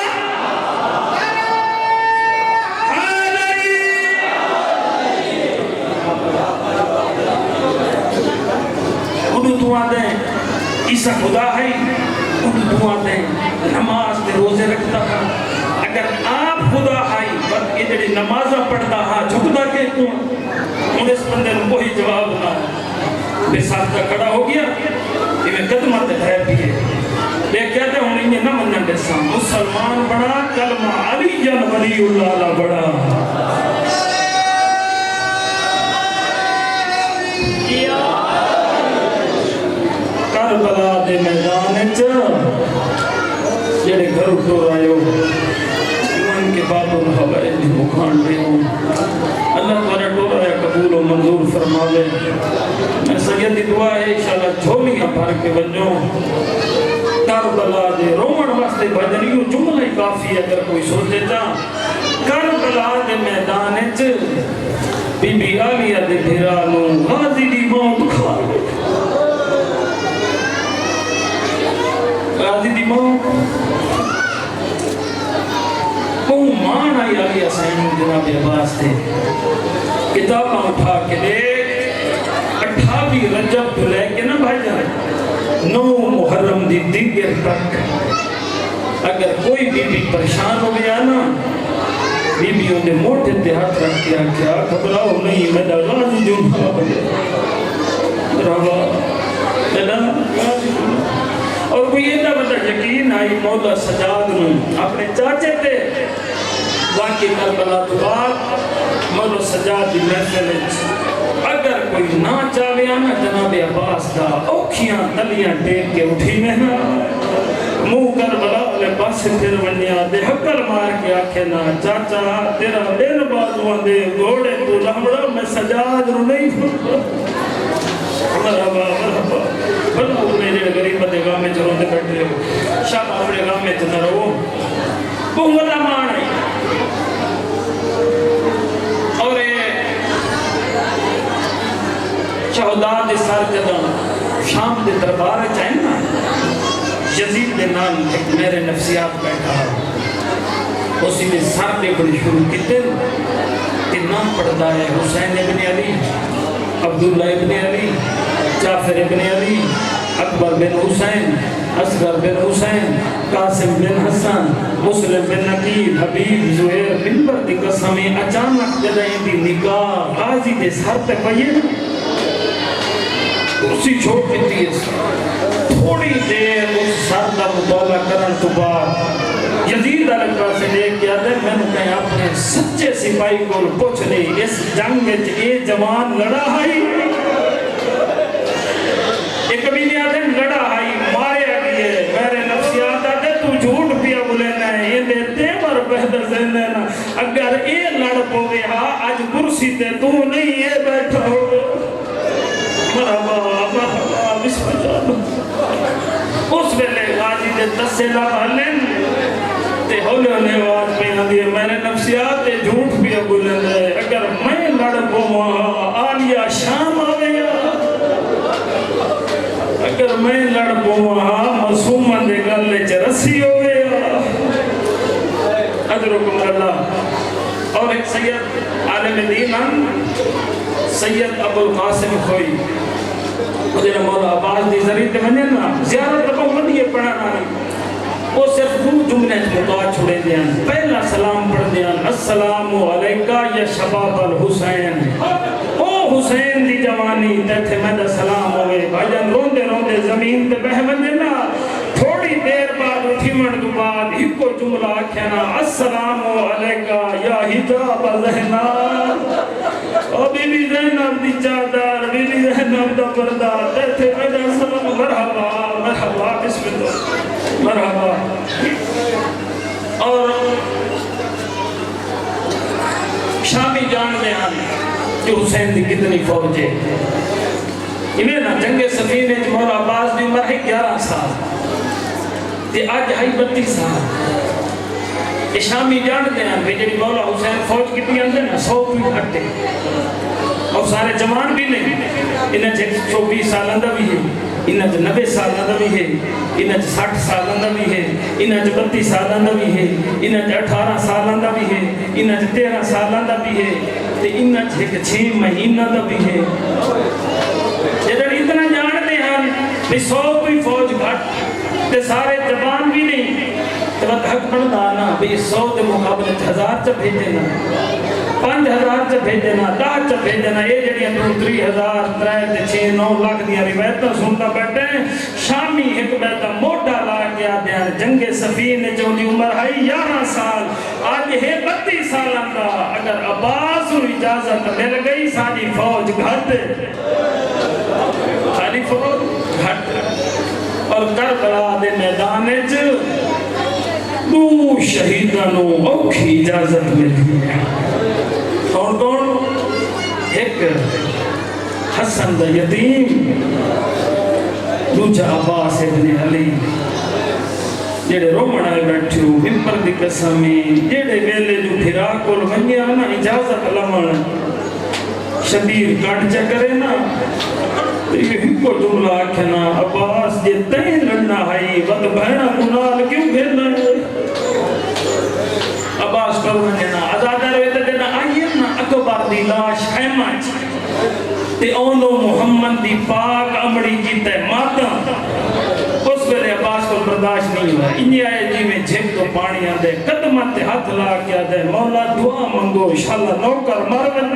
اُنہوں تو آدھے عیسیٰ خدا ہے اُنہوں تو آدھے نماز تے روزے رکھتا ہا اگر آپ خدا آئی وقت یہ جڑی نمازہ پڑھتا ہا جھکتا کہ کون ان اس بندے نے کوئی جواب نہ بے ساختہ کھڑا ہو گیا یہ میں قدمت ہے پیئے یہ کہتے ہیں انہیں نہ منن دے سام مسلمان بڑا کلمہ علی جن ولی اللہ بڑا کربلا دے میدان جڑے گھر اٹھو رہے ہو ان کے بابوں ہوائی دی مکھان لے ہوں اللہ تعالیٰ ٹورا ہے قبول و منظور فرماوے میں سیدی دعا ہے انشاءاللہ جھولیاں بھر کے بنجوں کربلا دے رومن واسطے بھجنیوں جملہ ہی کافی ہے اگر کوئی سوچے جا کربلا دے میدان بی بی آلیہ دے بھیرانوں غازی دی موت کھاوے غازی دی موت وہ مان آئی آلیہ سائنوں جناب عباس تھے کتاباں اٹھا کے دیکھ 28 رجب تو لے کے نہ بھائی جائے 9 محرم دی دیگر تک اگر کوئی بی بی پریشان ہو گیا نا بی بی انہیں موٹے تہاتھ رکھ کیا کیا گھبراؤ نہیں میڈا غازی جو بھائی روا میڈا غازی جو اور کوئی ایڈا بڑا یقین آئی مولا سجاد نے اپنے چاچے تھے واقعی کربلا تو بعد مولا سجاد دی محفل اگر کوئی نہ چاہے آنا جناب عباس دا اوکھیاں تلیاں ٹیک کے اٹھی میں نا منہ کربلا والے پاس پھر ونیا دے حقل مار کے آکھے نا چاچا تیرا دن بازوان دے گھوڑے تو لہمڑا میں سجاد رو نہیں مرحبا بھلا اپنے جڑے غریب دے گاہ میں چلو دے بیٹھے ہو شاہ اپنے گاہ میں چلو رہو وہ ملا مان ہے اور شہداء دے سر جدہ شام دے دربار چاہیں نا یزید دے نال ایک میرے نفسیات بیٹھا اسی نے سر دے بڑی شروع کی دن کہ نام پڑھتا ہے حسین ابن علی عبداللہ ابن علی جعفر ابن علی اکبر بن حسین اصغر بن حسین قاسم بن حسن مسلم بن نقیل حبیب زہیر منبر دی قسمی اچانک جدائیں دی نگاہ غازی دے سر پہ پئیے کرسی چھوڑ کے تیز تھوڑی دیر اس سر دا مطالعہ کرن تو بعد یزید علیہ سے دیکھ کے آدھے میں نے کہیں اپنے سچے سپاہی کو پوچھ لی اس جنگ میں اے جوان لڑا ہے ایک قبیلے آدھے لڑا ہے مارے آگئے میرے نفسیات آدھے تو جھوٹ پیا بولنا ہے یہ دیتے اور بہتر زندہ نا اگر اے لڑ پوگے ہاں آج کرسی تے تو نہیں یہ بیٹھا ہو مرحبا مرحبا بسم اللہ اس ویلے غازی دے دسے لابھالن تے ہولے ہونے آواز پہ آدھی ہے میرے نفسیات تے جھوٹ بھی بولن ہے اگر میں لڑ پوگا آلیا شام آگیا اگر میں لڑ پوگا معصومہ دے گلے چرسی ہو گیا ادرکم اللہ اور ایک سید عالم دین سید ابو القاسم خوئی جڑا مولا عباس دی ذریعے تے ونجن نا زیارت کو ودی پڑھانا وہ صرف دو جملے مکا چھوڑے دیاں پہلا سلام پڑھ دیاں السلام علیکہ یا شباب الحسین او حسین دی جوانی تے میں دا سلام ہوئے بھائی جان روندے روندے زمین تے بہ ونجے نا تھوڑی دیر بعد اٹھی من تو بعد ایک کو جملہ کہنا السلام علیکہ یا حجاب ذہنا او بی بی زینب دی چادر بی بی زینب دا پردہ تے میں دا سلام مرحبا مرحبا بسم اللہ مرحبا اور شامی جانتے ہیں کہ حسین دی کتنی فوج ہے انہیں نا جنگ سفینے مولا عباس دی عمر ہے 11 سال تے آج ہے 32 سال یہ شامی جانتے ہیں کہ جب مولا حسین فوج کتنی اندر نا 100 بھی گھٹے اور سارے جوان بھی نہیں انہیں 120 سال اندر بھی ہے انہیں 90 سال اندر بھی ہے انہیں 60 سال اندر بھی ہے انہیں 32 سال اندر بھی ہے انہیں 18 سال اندر بھی ہے انہیں 13 سال اندر بھی ہے تے انہیں 6 مہینہ اندر بھی ہے جدر اتنا جانتے ہیں کہ 100 کوئی فوج گھٹ تے سارے جوان بھی نہیں تو وقت حق بڑھتا نا بھی 100 دے مقابلے 1000 چا بھیجے نا 5000 چا بھیجے نا 10 چا بھیجے نا یہ جڑیاں 3000 3 6 9 لاکھ دیا روایتاں سنتا بیٹھے شامی ایک بیٹا موٹا لا گیا دیا جنگ صفین جو دی عمر ہے 11 سال آج ہے 32 سال کا اگر عباس اور اجازت مل گئی ساری فوج گھٹ ساری فوج گھٹ اور کربلا دے میدان دو شہیدانوں اوکھی اجازت ملی ہے کون کون ایک حسن دا یتیم دوجہ عباس ابن علی جیڑے رومن آئے بیٹھے ہو ممبر دی قسمی جیڑے ویلے جو پھرا کول ونیا نا اجازت لمن شبیر کٹ چکرے نا یہ ہی کو جملہ آکھنا عباس جے تین لڑنا ہے ود بہنا کنال کیوں گھرنا ہے عباس کرنے نا ازادہ رویتا دینا آئیے نا اکبر دی لاش خیمہ تے اونو محمد دی پاک امڑی کیتا ہے ماتا اس ویلے عباس کو برداشت نہیں ہوا انہی آئے جی میں جھک تو پانی آدھے قدمت ہاتھ لا کیا دے مولا دعا منگو انشاءاللہ نوکر مرون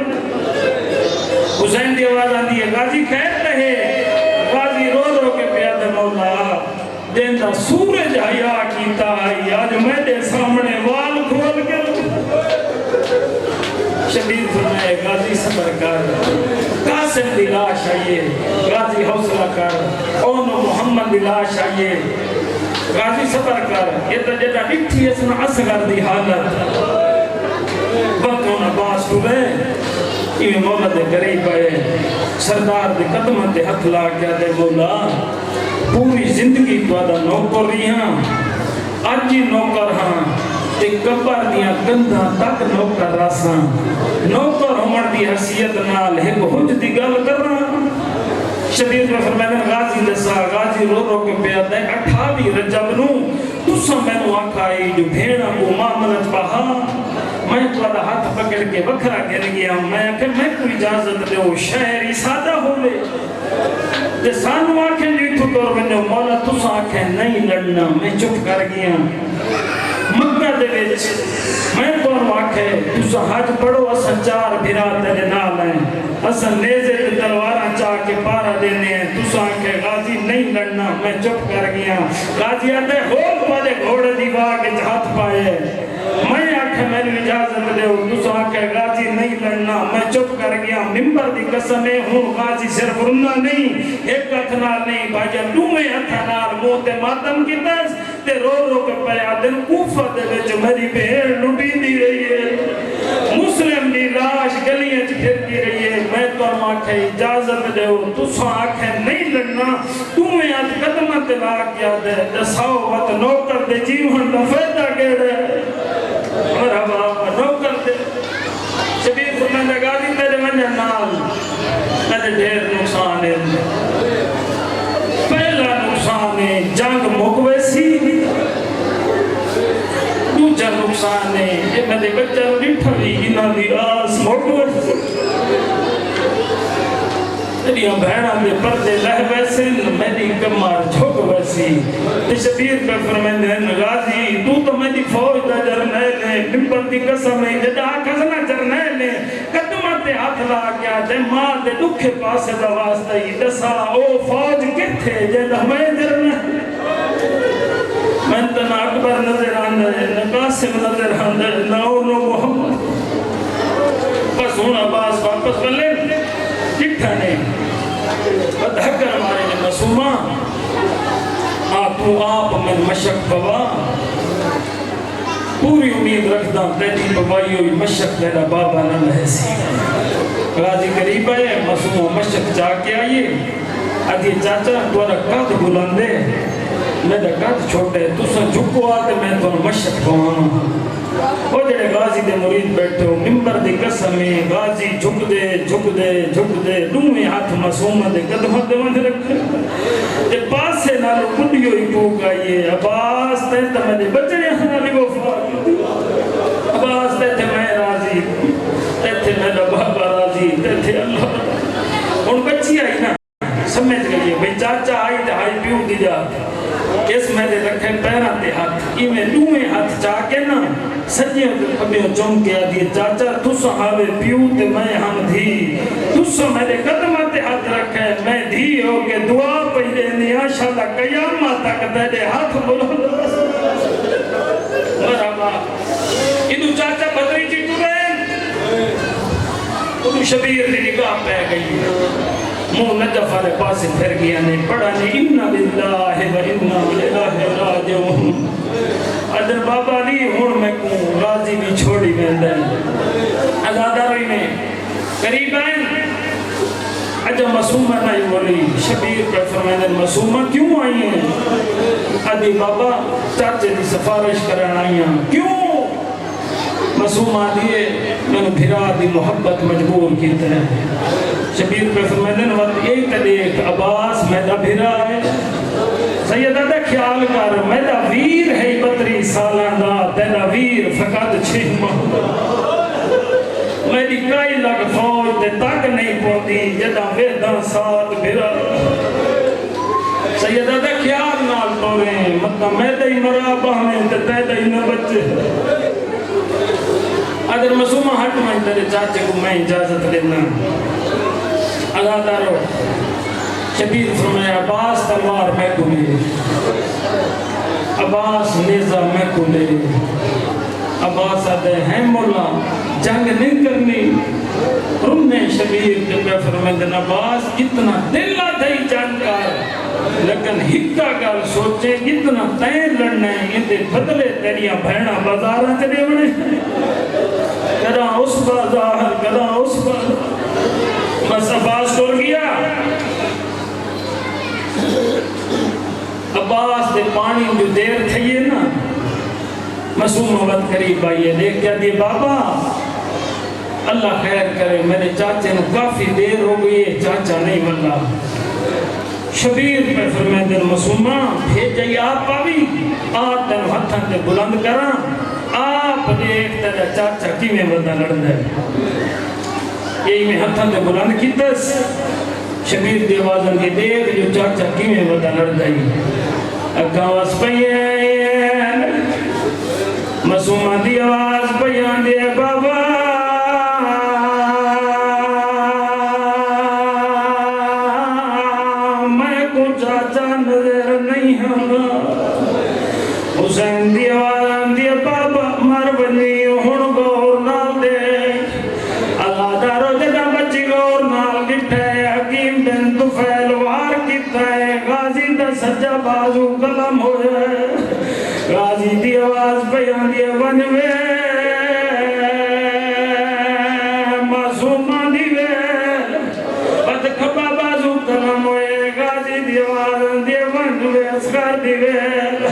حسین دی آواز آتی ہے غازی خیر رہے غازی رو رو کے پیادے مولا دیندہ سورج حیاء کیتا ہے آج میں دے سامنے وال کھول کے شدید فرمائے غازی صبر کر قاسم دی لاش آئیے غازی حوصلہ کر اونو محمد دی لاش آئیے غازی صبر کر یہ تو جیتا ڈٹھی اسنا اصغر دی حالت وقت ان عباس کو گئے یہ مولا دے قریب آئے سردار دے قدمت دے ہتھ لا کیا دے مولا پوری زندگی تو آدھا نوکر رہی ہاں آج ہی نوکر ہاں تے کبر دیا گندھا تک نوکر راساں نوکر ہمار دی حیثیت نال ہے کو حج دی گل کر رہا شدید میں فرمائے غازی دسا غازی رو رو کے پیادہ 28 رجب نو تسا میں نو آکھائی جو بھیڑا کو معاملت پہا میں تو آدھا ہاتھ پکڑ کے بکھرا گر گیا میں کوئی اجازت دے وہ شہری سادہ ہو لے جے سانو آنکھیں جو تو کر بنو مولا تسا آنکھیں نہیں لڑنا میں چپ کر گیا مکہ دے وچ میں تو آنکھیں تسا حج پڑھو اسا 4 بھرا تیرے نال ہیں اسا نیزے تے تلواراں چاہ کے پارا دینے ہیں تسا آنکھیں غازی نہیں لڑنا میں چپ کر گیا غازی آتے ہول والے گھوڑے دی واہ کے ہاتھ پائے میں آنکھیں میں نے اجازت دے تسا آنکھیں غازی نہیں لڑنا میں چپ کر گیا ممبر دی قسمیں ہوں غازی صرف رنا نہیں ایک اتنال نہیں بھائی دومیں اتنال موت ماتم کی دس تے رو رو کے پیادن کوفہ دے وچ میری بہر لٹی دی رہی ہے مسلم دی لاش گلیاں چ پھرتی رہی ہے میں تو آنکھیں اجازت دے تسا آنکھیں نہیں لڑنا تمہیں آج قدمت لا کیا دے دساؤ وقت نوکر دے جیون دا فیدہ گیڑے مرحبا نوکر دے شبیر فرمائے غازی تیرے منجر نال میں ڈھیر نقصان ہے پہلا نقصان ہے جنگ مقویسی دوجہ نقصان ہے یہ میں دے بچہ نٹھا بھی انہاں دی آس مقویسی تیریاں بہناں دے پردے لہ ویسے میری کمار جھک ویسی تے شبیر پہ فرمائندے ہیں غازی تو تو میری فوج دا جرنیل ہے ممبر دی قسم ہے جدا کھزنا جرنیل ہے قدمہ تے ہاتھ لا گیا تے ماں دے دکھے پاسے دا واسطہ ہی دسا او فوج کتھے جدا میں جرنیل میں تنا اکبر نظر آندہ ہے نہ قاسم نظر آندہ ہے نہ اولو محمد بس ہون عباس واپس بلے جٹھا نے بدھکر ہمارے نے مسومہ آپ میں مشک بوا پوری امید رکھتا تیری بوائی ہوئی مشک تیرا بابا نہ لہسی غازی قریب ہے مسومہ مشک جا کے آئیے آدھی چاچا دوارا قد بلندے میرا قد چھوٹے تو سن جھکو آتے میں تو مشک بوانا وہ جڑے غازی دے مرید بیٹھے ہو ممبر دی قسمیں غازی جھک دے دومیں ہاتھ مسومہ دے قدمہ دے وند رکھے تے پاسے نالو کڈیو ہی پوک آئیے عباس تیتا میں دے بچے یہاں علی وفا عباس تیتے میں راضی تیتے میرا بابا راضی تیتے اللہ ان بچی آئی نا سمجھ گئی بھئی چاچا آئی تے آئی پیو دی جاتا اس میں دے رکھے پیرہ تے ہاتھ میں دومیں ہاتھ چاہ کے نا سجیوں تے کبھیوں چون کے آدھی چاچا تُسا ہاوے پیو تے میں ہم دھی تُسا میرے قدمہ تے ہاتھ رکھے میں دھی ہو کے دعا پہلے نیا شاءاللہ قیامہ تک تیرے ہاتھ بلند مرحبا ادھو چاچا بدری جی تو رہے ادھو شبیر دی نگاہ پہ گئی منہ نجف والے پاسے پھر گیا نے پڑھا نے اِنَّا لِلَّهِ وَإِنَّا إِلَيْهِ رَاجِعُونَ ادھر بابا لی ہون میں کون راضی بھی چھوڑی میں دیں ازاداری میں قریب آئیں اجا مسومہ نہیں بولی شبیر پر فرمائے مسومہ کیوں آئی ہیں ادھی بابا چاچے دی سفارش کرن آئی ہیں کیوں مسومہ دیئے میں نے بھرا دی محبت مجبور کی طرح شبیر پر فرمائے وقت ایک تلیک عباس میرا بھرا ہے سیدہ دا خیال کر میرا ویر ہے 32 سالان دا تیرا ویر فقط 6 ماہ میری کئی لگ فوج دے تک نہیں پوندی جدا ویدہ ساتھ بھرا سیدہ دا خیال نال توریں مطلب میرا ہی مرابہ میں تیدہ ہی نہ بچے ادھر مسومہ ہٹ میں تیرے چاچے کو میں اجازت لینا ازادارو شبیر فرمایا عباس تلوار میں کو لے عباس نیزہ میں کو لے عباس آدھے ہیں مولا جنگ نہیں کرنی رمنے شبیر کے پہ فرمائے عباس اتنا دل آدھے جنگ کر لیکن ہکا کر سوچے اتنا تین لڑنے اندے بدلے تیریاں بہنہ بازارہ چلے ہونے کدھا اس بازار کدھا اس بازار بس عباس ٹور گیا عباس دے پانی جو دیر تھئیے نا مسوم وقت قریب آئیے دیکھ کیا دیئے بابا اللہ خیر کرے میرے چاچے نے کافی دیر ہو گئی ہے چاچا نہیں واللہ شبیر پہ فرمائے دن مسومہ بھیجائی آپ آبی آتن ہتھن تے بلند کرا آپ دیکھ تیرا چاچا کی میں وردہ لڑن ہے یہی میں ہتھن تے بلند کی تس شبیر دی آوازن کی دیکھ جو چاچا کی میں وردہ لڑن ہے اکاواز پہین مسومہ دی آواز پہین دے بابا میں کو چاچا نظر نہیں ہوں حسین دی آواز دی بابا مر بنی ہون گور نال دے اللہ دارو جدا بچی گور نال گٹھے حکیم بن طفیل وار کتا ہے غازی دا سجا بازو قلم ہو جائے غازی دی آواز بیان دی ونوے معصومہ دی ویل بد کھبا بازو قلم ہوئے غازی دی آواز دی ونوے اسکار دی ویل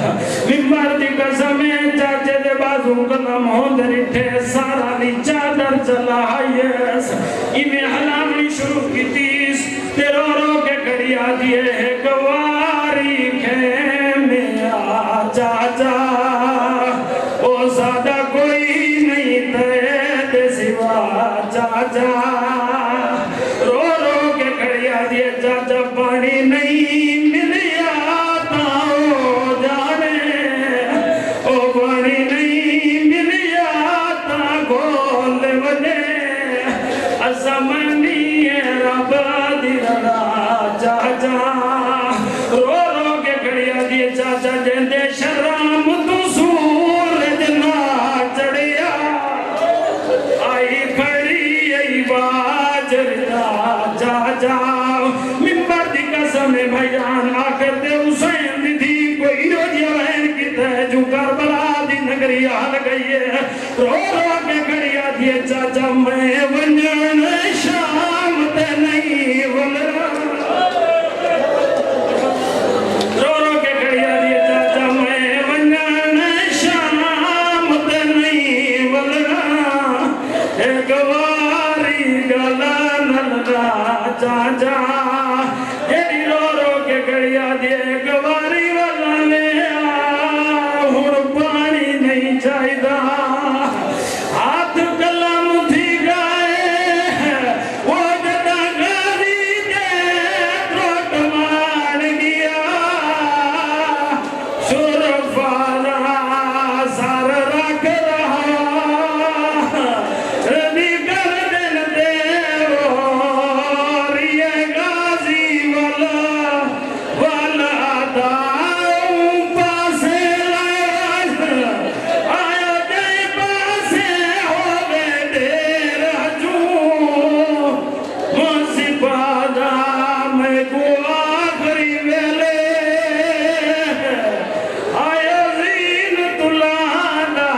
ممبر دی قسمیں چاچے دے بازو قلم ہو درٹھے سارا دی چادر چلا آئیس انہیں حلامی شروع کی تیس تیرو رو کے کڑیا دیئے ہے گواری کھیمے چاچا او زیادہ کوئی نہیں تیرے سوا چاچا رو رو کے کھڑیا دیے زمانی رب دی رضا چاچا رو رو کے کھڑیا دی چاچا جندے شرام تو سورج نہ چڑھیا آئی کھڑی ای باجر دا چاچا ممبر دی قسم بھائی جان آخر دے حسین دی تھی کوئی رو جوین کی تہجو کربلا دی نگری آل گئی ہے رو رو کے کھڑیا دی چاچا میں ونجن شام تے نہیں ولرا رو رو کے کھڑیا دی چاچا میں ونجن شام تے نہیں ولرا ایک واری گلا نلدا چاچا ایڈی رو رو کے کھڑیا دی ایک واری والا میں ہن پانی نہیں چاہیدا ہاتھ کلم تھی گائے وہ جدا گاری دے تروٹ مار گیا شرفانا سر رکھ رہا دیگر دن دے اور یہ غازی والا داؤں پاسے آیا جائے پاسے ہوگے دیر ہجوں مصیبادہ میں کو آخری ویلے آیا زین تلانا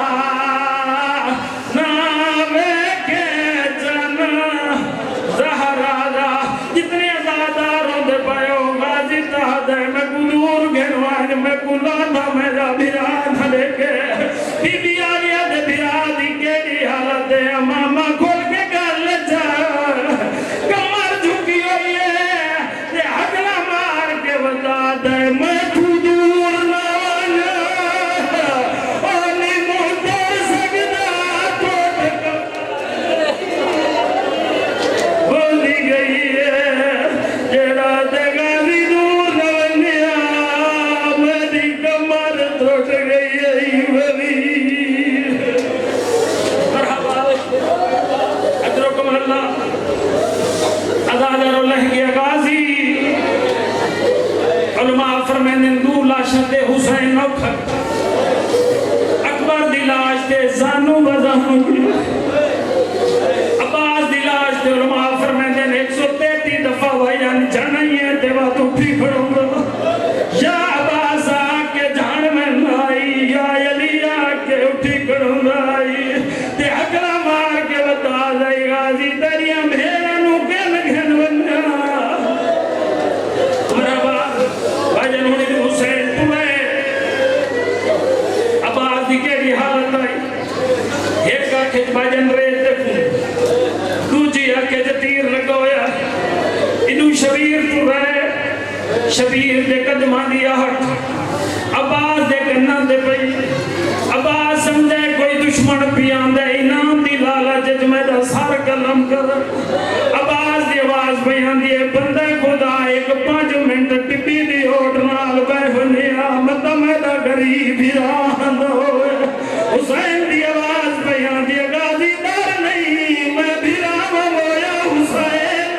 ناوے کے جن زہرادہ جتنے ازاداروں دے پائے ہو غازی تحت ہے میں کو دور گھنوائن میں کو لانا میرا بھیران لے کے بی بی آلیا دے بھیرادی کیڑی حالت ہے ماما کھول کے گل چا کمر جھکی ہوئی ہے تے ہگلا مار کے بتا دے میں تو دور نہ آنا نہیں موتر سکتا توٹ بولی گئی ہے جیڑا دے غازی دور نہ ونیا میری کمر توٹ گئی ہے ولی مرحبا ادرکم اللہ ادادر اللہ گیا غازی علماء فرمائن دو لاشت حسین نوکھر اکبر دی لاش تے زانو بزانو عباس دی لاش تے علماء فرمائن 133 دفعہ وائیان جانائی ہے تے باتوں پھی کھڑوں گا یا عباس آکے جان میں نائی یا علی آکے اٹھی کھڑوں گائی تے اگلا مار کے بتا دائی غازی دریا بھیرانو گن گھن بننا مرحبا بھاجن ہونی دی حسین تمہیں عباس دی کیڑی حالت آئی ایک آنکھیں بھاجن ریت دیکھوں دوجی آنکھیں تیر لگویا انو شبیر تو رہے شبیر دے قدمہ دی آہٹ عباس دے کنن دے پئی عباس سمجھے کوئی دشمن پیان دے انام دی لالا جج میں دا سار کلم کر عباس دی آواز بیان دی بندہ خدا ایک 5 منٹ ٹپی دی ہوٹ نال بیہنیا مطا میں دا غریب ہیران ہوئے حسین دی آواز بیان دی غازی در نہیں میں بھیرام ہویا حسین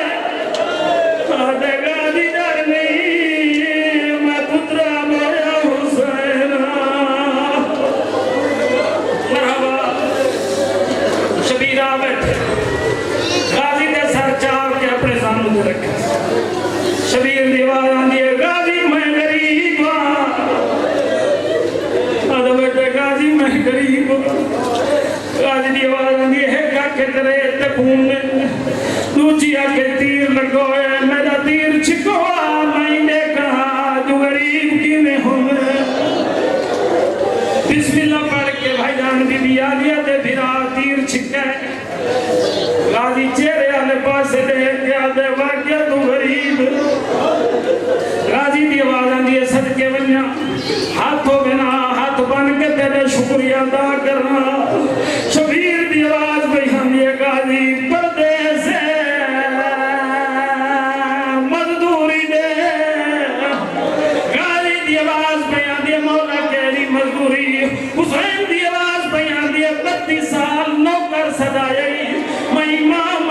آدھے غازی در نہیں میں پترا ہویا حسین مرحبا شبیر آبت غازی دے سر چاو کے اپنے سامنے دے رکھا شبیر دیوار آندی ہے غازی میں غریب آدھا بیٹے غازی میں غریب غازی دیوار آندی ہے کہ ترے تکون میں دوچی آکے تیر لگوئے میرا تیر چھکوا میں دیکھا جو غریب کی میں ہوں بسم اللہ پڑھ کے بھائی جان بی بی آلیا دے بھیرا تیر چھکے غازی چہرے آلے پاسے دے کے آدھے واقعہ تو غریب غازی دی آواز آندی ہے صدقے ونیا ہاتھوں بنا ہاتھ بن کے تیرے شکریہ ادا کرنا شبیر دی آواز بیان دی غازی پردے سے مزدوری دے غازی دی آواز بیان دی مولا کہری مزدوری حسین دی آواز بیان دی 32 سال نوکر صدائی میں امام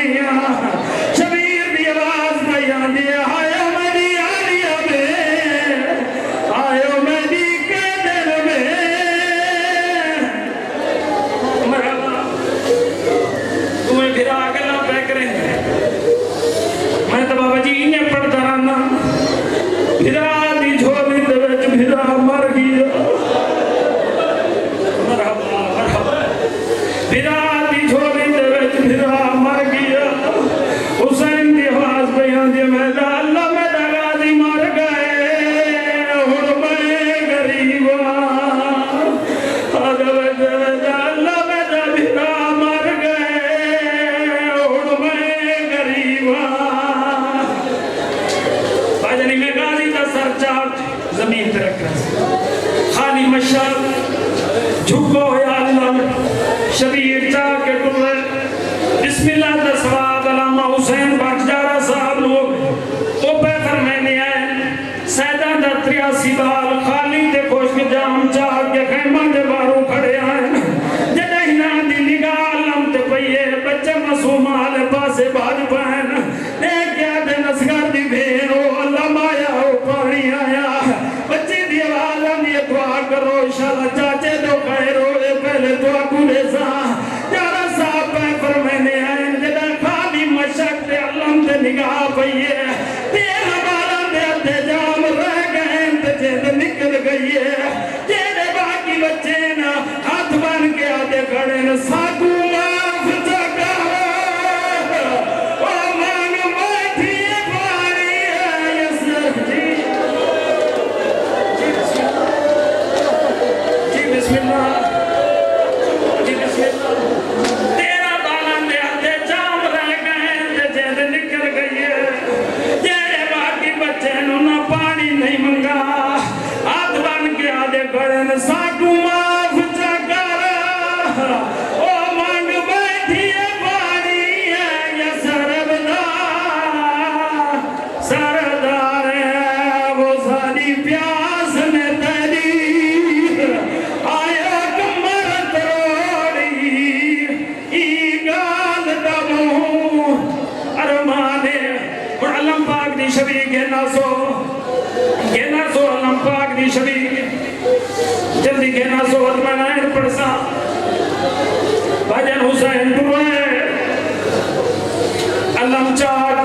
گئیاں شبیر دی آواز بیان دی آیا میری آلیا میں آیا میری قیدر میں مرحبا تمہیں پھر آگے نہ پہ کریں میں تو بابا جی انہیں پڑھتا رہنا پھرا دی جھولی دے وچ پھرا مر گیا مرحبا مرحبا پھرا دی جھولی دے وچ پھرا مر گیا حسین دی آواز بیان دی میرا اللہ میرا غازی مر گئے ہن میں غریب اللہ میرا پھرا مر گئے ہن میں غریب باجنی میں غازی کا سر چاٹ زمین پہ رکھ رہا خالی مشال جھکو یا اللہ شبیر چاہ کے ٹولے بسم اللہ دا ثواب علامہ حسین باقجارہ صاحب لوگ او پیتر میں نے آئے سیدہ دا 83 بال خالی دے خوشک جام چاہ کے خیمہ دے باروں کھڑے آئے جدہینا دی نگاہ علم تے پئیے بچے مسوم آلے پاسے بھاج پہن دیکھ گیا دے نسگر دی بھین او اللہ مایا او پانی آیا بچے دی آواز آنی دعا کرو انشاءاللہ چاچے دو خیر ہوئے پہلے دعا کھولے سا جارہ صاحب پہ فرمینے آئے جدہ خالی مشک دے علم دے نگاہ پئیے تیر بالا دے اتے جام رہ گئے تے جید نکل گئیے جیدے باقی بچے نا ہاتھ بن کے آدھے کھڑے نا ساکو معاف جگہ او مانگ بیٹھی پاری ہے یسر جی بسم اللہ جی بسم اللہ تیرا بالا دے آتے جام رہ گئے تے جید نکل گئیے جیڑے باقی بچے نو نہ پانی نہیں منگا ہاتھ بن کے آدھے کھڑے ن ساکو معاف چکر او مانگ بیٹھی پانی ہے یا سربدا سردار ہے وہ ساری پیاس نے تیری آیا کمر تروڑی ای گال دمو ارمانے اور علم پاک دی شبی گینا سو علم پاک دی شبی جلدی گینا سو ادمان آئین پڑسا بھاجن حسین ڈوئے علم چاک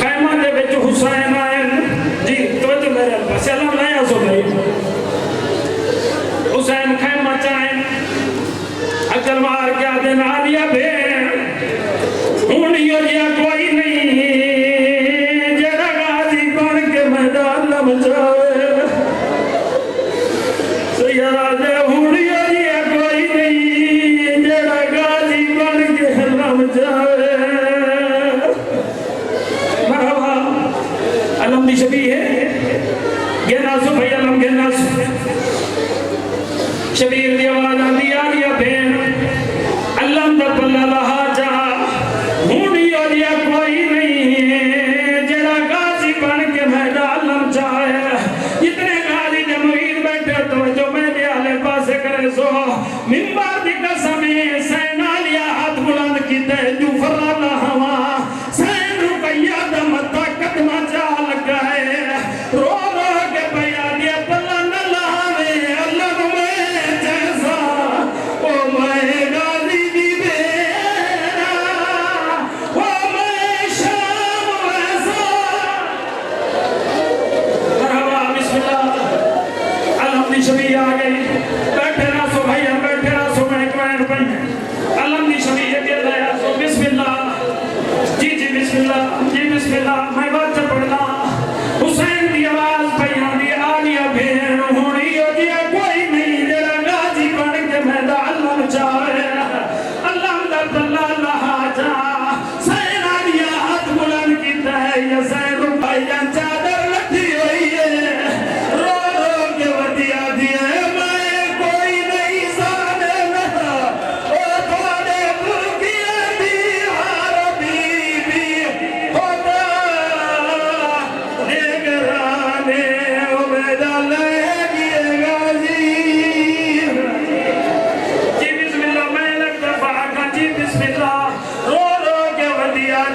خیمہ دے بچ حسین آئین جی توجہ میرے پاس علم نیا سو گئی حسین خیمہ چاہیں اکل مار کیا دن آدیا بھین ہونیو جیا کوئی نہیں جڑا غازی بن کے میدان لم جاوے سیدہ دے ہونیو جیا کوئی نہیں جڑا غازی بن کے لم جاوے مرحبا علم دی شبی ہے گینا سو بھئی علم گینا سو شبیر دی آواز آدھی آدیا بھین علم دا پلہ لہا جا ہونی ہو جیا کوئی نہیں جڑا غازی بن کے میدان لم جائے جتنے غازی دے مرید بیٹھے توجہ میں دے آلے پاسے کرے سو منبر دی قسمی سینا لیا ہاتھ بلند کی تے جو فرالہ ہوا سین رکیہ دا مدہ قدمہ جا لگائے رو رو کے بیا دیا پلہ نہ لاوے اللہ میں جیسا او میں غازی دی بیرا او میں شام ویسا مرحبا بسم اللہ علم دی شبی آگئی بیٹھے نہ سو بھائیان بیٹھے نہ سو میں کوئن پہنے علم دی شبی یہ کہ اللہ سو بسم اللہ